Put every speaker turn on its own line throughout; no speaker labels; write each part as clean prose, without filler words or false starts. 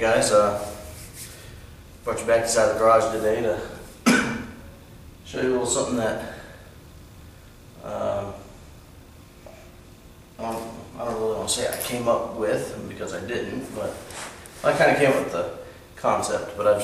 guys, brought you back inside the garage today to show you a little something that I don't really want to say I came up with, because I didn't, but I kind of came up with the concept. But I've,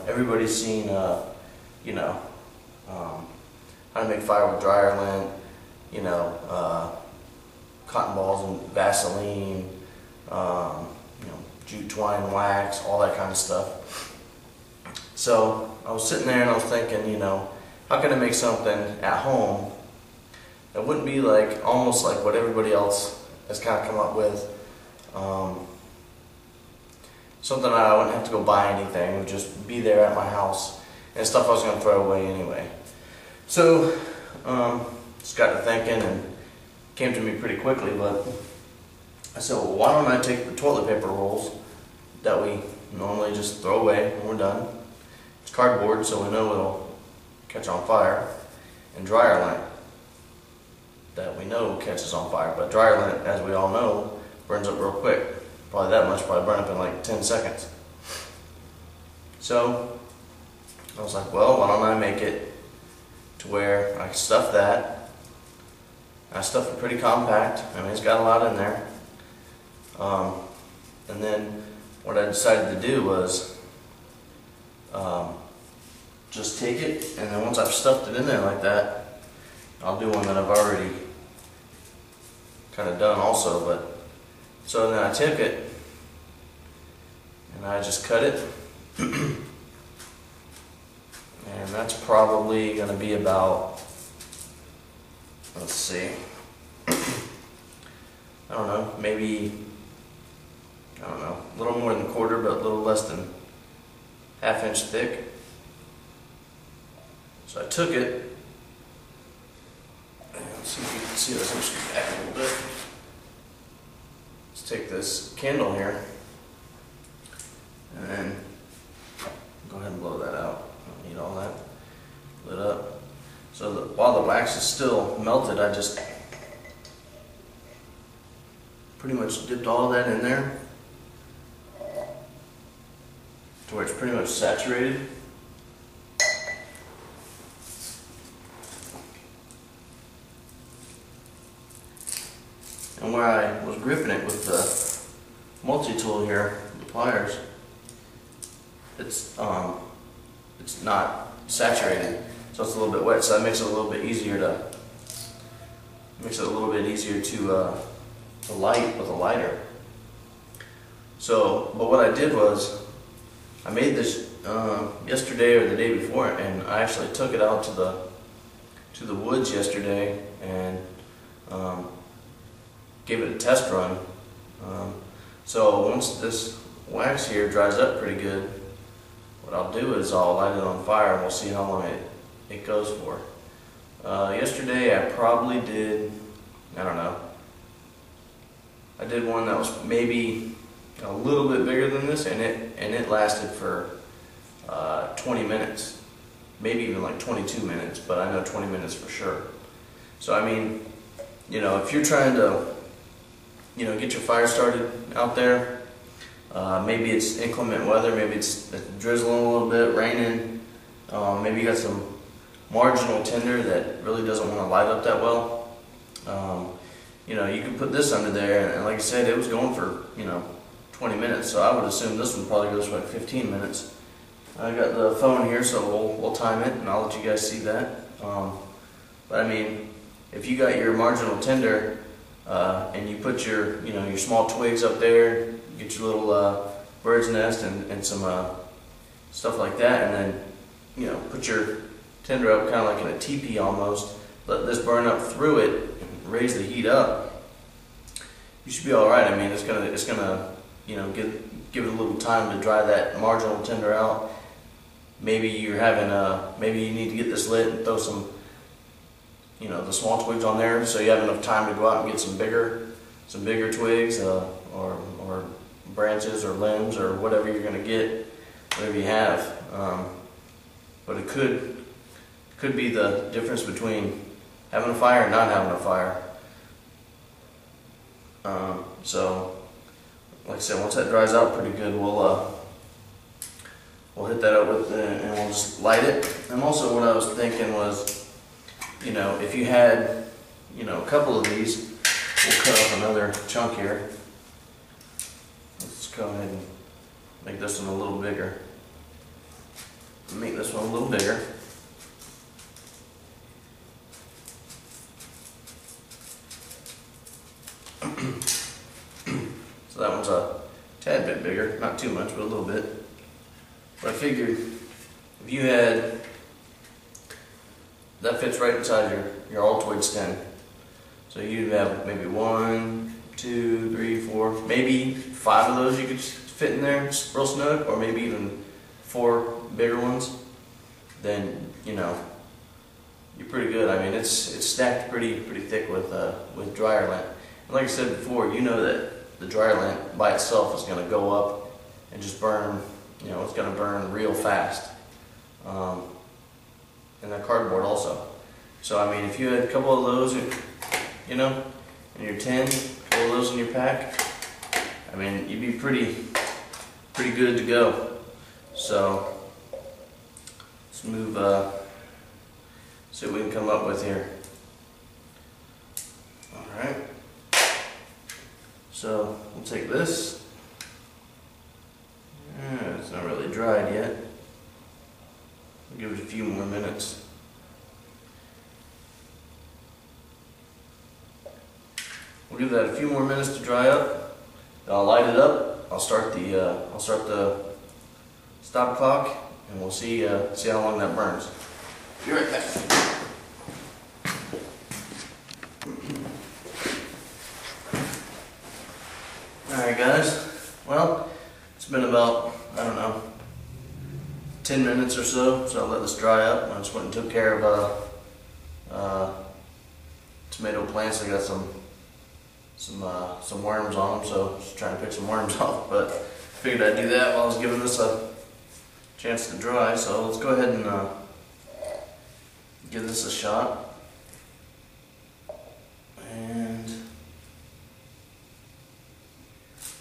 everybody's seen, how to make fire with dryer lint, cotton balls and Vaseline, jute twine wax, all that kind of stuff. So I was sitting there and I was thinking, how can I make something at home that wouldn't be like almost like what everybody else has kind of come up with. Something I wouldn't have to go buy anything, it would just be there at my house, and stuff I was going to throw away anyway. So just got to thinking, and came to me pretty quickly, but I said, well, why don't I take the toilet paper rolls that we normally just throw away when we're done. It's cardboard, so we know it'll catch on fire, and dryer lint that we know catches on fire. But dryer lint, as we all know, burns up real quick. Probably that much, probably burn up in like 10 seconds. So I was like, well, why don't I make it to where I can stuff that. I stuffed it pretty compact. I mean, it's got a lot in there. And then what I decided to do was just take it, and then once I've stuffed it in there like that, I'll do one that I've already kind of done also. But so then I took it and I just cut it, and that's probably going to be about, let's see, I don't know, maybe, a little more than a quarter, but a little less than ½ inch thick. So I took it, and let's see if you can see this. I'm just going to back a little bit. Let's take this candle here, and then go ahead and blow that out. I don't need all that lit up. So that while the wax is still melted, I just pretty much dipped all of that in there to where it's pretty much saturated. And where I was gripping it with the multi-tool here, the pliers, it's not saturated, so it's a little bit wet. So that makes it a little bit easier to light with a lighter. So, but what I did was, I made this yesterday or the day before, and I actually took it out to the woods yesterday and gave it a test run. So once this wax here dries up pretty good, what I'll do is I'll light it on fire and we'll see how long it goes for. Yesterday I probably did, I don't know, I did one that was maybe a little bit bigger than this, and it lasted for 20 minutes, maybe even like 22 minutes, but I know 20 minutes for sure. So I mean, if you're trying to get your fire started out there, maybe it's inclement weather, maybe it's drizzling a little bit, raining, maybe you got some marginal tinder that really doesn't want to light up that well. You can put this under there, and like I said, it was going for 20 minutes, so I would assume this one probably goes for like 15 minutes. I got the phone here, so we'll time it, and I'll let you guys see that. But I mean, if you got your marginal tinder, and you put your your small twigs up there, get your little bird's nest and some stuff like that, and then put your tinder up kind of like in a teepee almost. Let this burn up through it and raise the heat up. You should be all right. I mean, it's gonna give it a little time to dry that marginal tinder out. Maybe you're having maybe you need to get this lit and throw some the small twigs on there, so you have enough time to go out and get some bigger twigs or branches or limbs or whatever you're going to get, whatever you have. But it could be the difference between having a fire and not having a fire. So like I said, once that dries out pretty good, we'll hit that up with and we'll just light it. And also what I was thinking was, you know, if you had, you know, a couple of these, we'll cut up another chunk here. Let's go ahead and make this one a little bigger. Make this one a little bigger. So that one's a tad bit bigger, not too much, but a little bit. But I figured if you had, that fits right inside your Altoid stem. So you'd have maybe 1, 2, 3, 4, maybe 5 of those you could fit in there real snug, or maybe even 4 bigger ones. Then, you know, you're pretty good. I mean, it's stacked pretty thick with dryer lint. And like I said before, you know that the dryer lint by itself is going to go up and just burn. You know, it's going to burn real fast. And that cardboard also. So I mean, if you had a couple of those, you know, in your tin, a couple of those in your pack, I mean, you'd be pretty good to go. So let's move. See what we can come up with here. All right. So we'll take this. It's not really dried yet. We'll give it a few more minutes. We'll give that a few more minutes to dry up. I'll light it up. I'll start the stop clock, and we'll see how long that burns. Be right back. Alright guys, well, it's been about, I don't know, 10 minutes or so, so I'll let this dry up. I just went and took care of tomato plants. I got some worms on them, so just trying to pick some worms off, but figured I'd do that while I was giving this a chance to dry. So let's go ahead and give this a shot. And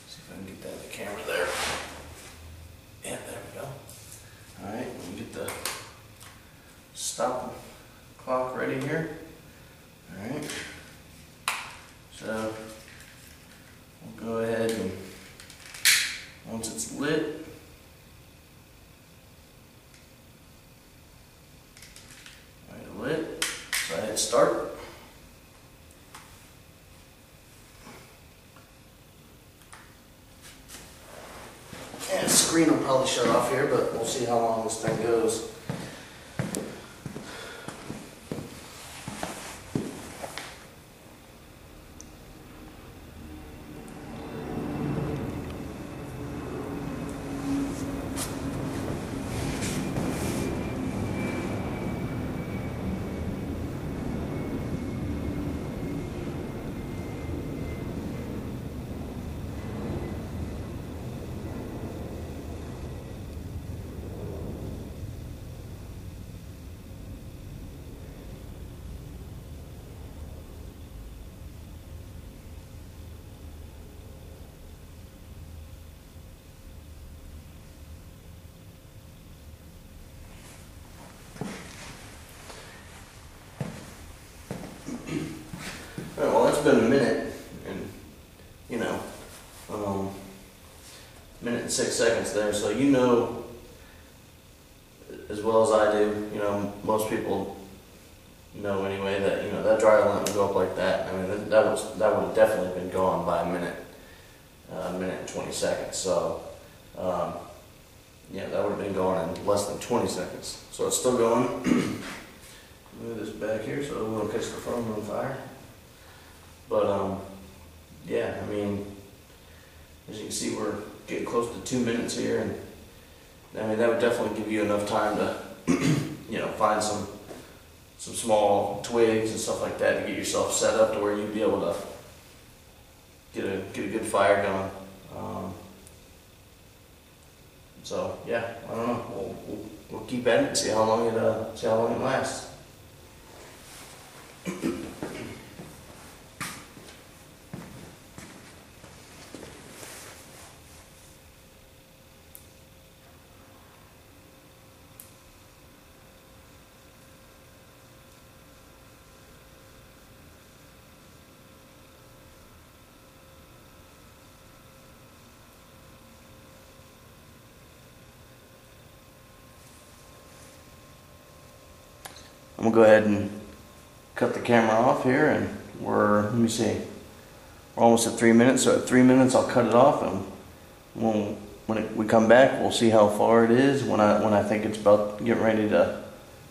see if I can get that in the camera there. Yeah, there we go. Alright, we'll get the stop clock ready here. Alright. So we'll go ahead and once it's lit, so I hit start. And the screen will probably shut off here, but we'll see how long this thing goes. Alright, well that's been a minute and, you know, minute and 6 seconds there, so you know as well as I do, you know, most people know anyway that, you know, that dryer lint would go up like that. I mean, that would have definitely been gone by a minute and 20 seconds, so yeah, that would have been gone in less than 20 seconds. So it's still going. Move this back here so it won't catch the phone on fire. But yeah, I mean, as you can see, we're getting close to 2 minutes here, and I mean that would definitely give you enough time to, you know, find some small twigs and stuff like that to get yourself set up to where you'd be able to get a good fire going. So yeah, I don't know. We'll keep at it and see how long it lasts. gonna go ahead and cut the camera off here, and let me see, we're almost at 3 minutes, so at 3 minutes I'll cut it off, and when we come back, we'll see how far it is. When I think it's about getting ready to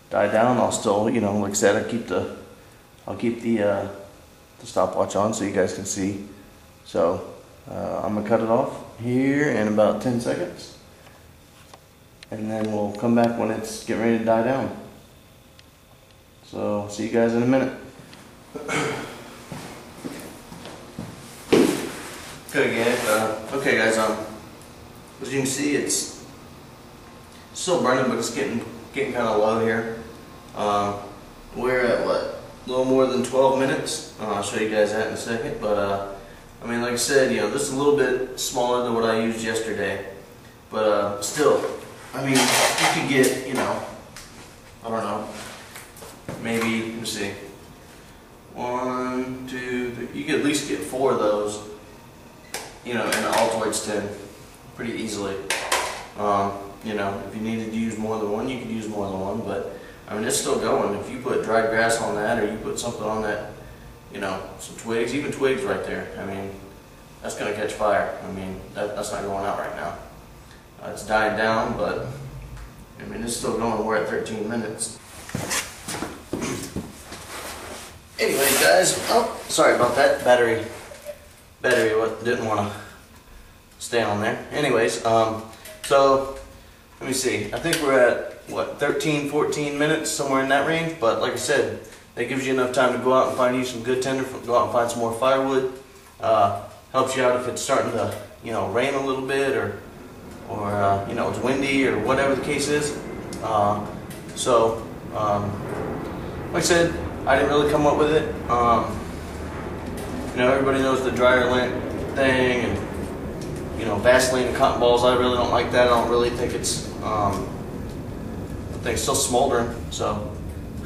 die down, I'll still, you know, like I said, I'll keep the stopwatch on so you guys can see. So I'm gonna cut it off here in about 10 seconds, and then we'll come back when it's getting ready to die down. So see you guys in a minute. Okay guys, as you can see, it's still burning, but it's getting kind of low here. We're at what, a little more than 12 minutes. I'll show you guys that in a second. But I mean, like I said, you know, this is a little bit smaller than what I used yesterday. But still, I mean, you could get, you know, I don't know, maybe, let me see, 1, 2, 3. You could at least get 4 of those, you know, in an Altoids tin pretty easily. You know, if you needed to use more than one, you could use more than one, but I mean, it's still going. If you put dry grass on that, or you put something on that, you know, some twigs, even twigs right there, I mean, that's going to catch fire. I mean, that's not going out right now. It's dying down, but I mean, it's still going. We're at 13 minutes. Anyways, guys, oh, sorry about that. Battery didn't want to stay on there. Anyways, so let me see. I think we're at what, 13, 14 minutes, somewhere in that range. But like I said, that gives you enough time to go out and find you some good tinder. Go out and find some more firewood. Helps you out if it's starting to, you know, rain a little bit, or you know, it's windy, or whatever the case is. Like I said, I didn't really come up with it. You know, everybody knows the dryer lint thing, and you know, Vaseline and cotton balls. I really don't like that. I don't really think it's the thing's still smoldering, so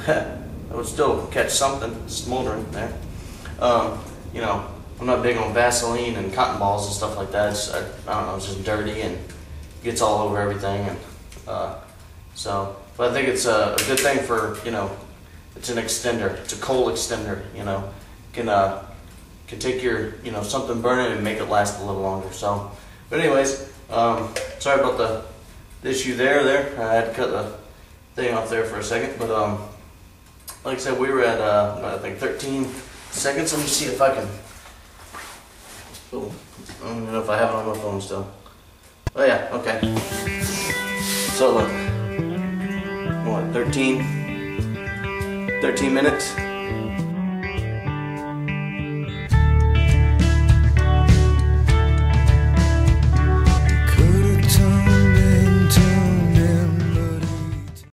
it would still catch something smoldering there. You know, I'm not big on Vaseline and cotton balls and stuff like that. I don't know, it's just dirty and gets all over everything, and but I think it's a good thing for, you know, it's an extender. It's a coal extender. You know, can take your, you know, something burning and make it last a little longer. So, but anyways, sorry about the issue there. I had to cut the thing off there for a second, but like I said, we were at I think 13 seconds. Let me see if I can. Oh, I don't even know if I have it on my phone still. Oh yeah, okay. So look, what, 13 minutes.